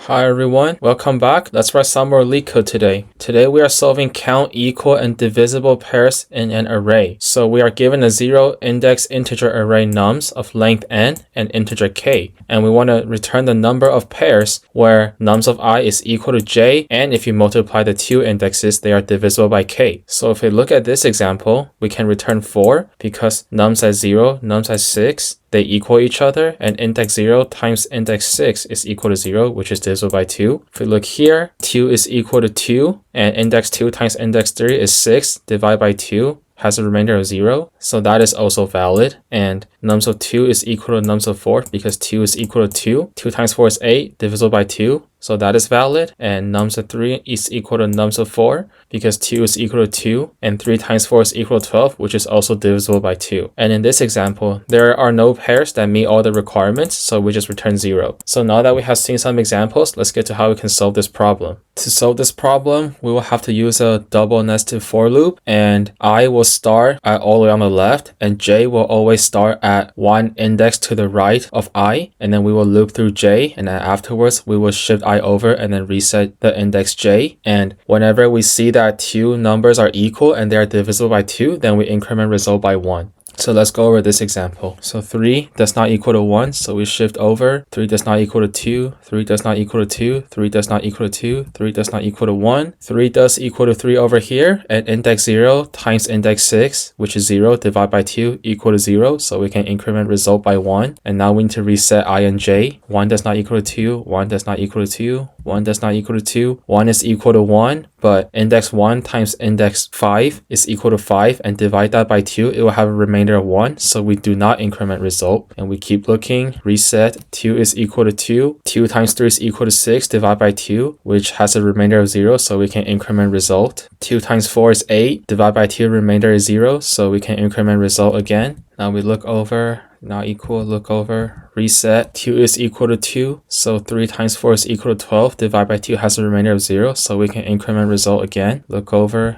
Hi everyone, welcome back. Let's write some more Leetcode today. Today we are solving count, equal, and divisible pairs in an array. So we are given a zero index integer array nums of length n and integer k. And we want to return the number of pairs where nums of I is equal to j, and if you multiply the two indexes, they are divisible by k. So if we look at this example, we can return 4 because nums as 0, nums as 6, they equal each other, and index 0 times index 6 is equal to 0, which is divisible by 2. If we look here, 2 is equal to 2, and index 2 times index 3 is 6, divided by 2 has a remainder of 0, so that is also valid. And nums of 2 is equal to nums of 4 because 2 is equal to 2. 2 times 4 is 8, divisible by 2, so that is valid. And nums of 3 is equal to nums of 4 because 2 is equal to 2, and 3 times 4 is equal to 12, which is also divisible by 2. And in this example, there are no pairs that meet all the requirements, so we just return 0. So now that we have seen some examples, let's get to how we can solve this problem. To solve this problem, we will have to use a double nested for loop, and I will start at all the way on the left, and j will always start at one index to the right of I, and then we will loop through j, and then afterwards we will shift I over and then reset the index j. And whenever we see that two numbers are equal and they are divisible by 2, then we increment result by 1. So let's go over this example. So 3 does not equal to 1, so we shift over. 3 does not equal to 2, 3 does not equal to 2, 3 does not equal to 2, 3 does not equal to 1. 3 does equal to 3 over here, and index 0 times index 6, which is 0, divided by 2, equal to 0, so we can increment result by 1. And now we need to reset I and j. 1 does not equal to 2, 1 does not equal to 2, 1 does not equal to 2, 1 is equal to 1, but index 1 times index 5 is equal to 5, and divide that by 2, it will have a remainder of 1, so we do not increment result. And we keep looking, reset, 2 is equal to 2, 2 times 3 is equal to 6, divide by 2, which has a remainder of 0, so we can increment result. 2 times 4 is 8, divide by 2, remainder is 0, so we can increment result again. Now we look over, not equal, look over, reset, 2 is equal to 2, so 3 times 4 is equal to 12, divide by 2 has a remainder of 0, so we can increment result again. Look over,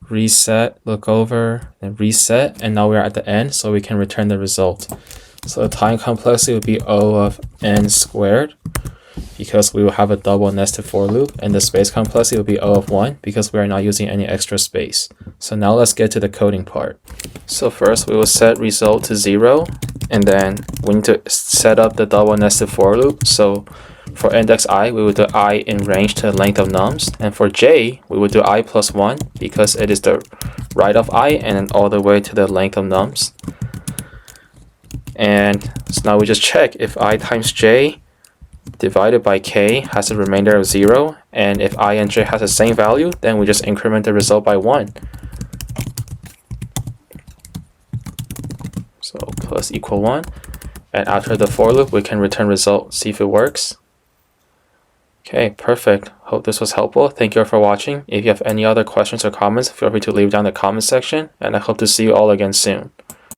reset, look over, and reset, and now we are at the end, so we can return the result. So the time complexity will be O of n squared, because we will have a double nested for loop, and the space complexity will be O of 1 because we are not using any extra space. So now let's get to the coding part. So first we will set result to 0, and then we need to set up the double nested for loop. So for index I, we will do I in range to the length of nums, and for j, we will do I plus 1 because it is the right of I and then all the way to the length of nums. And so now we just check if I times j divided by k has a remainder of 0, and if I and j has the same value, then we just increment the result by 1. So plus equal 1, and after the for loop we can return result, see if it works. Okay, perfect. Hope this was helpful. Thank you all for watching. If you have any other questions or comments, feel free to leave down in the comment section, and I hope to see you all again soon.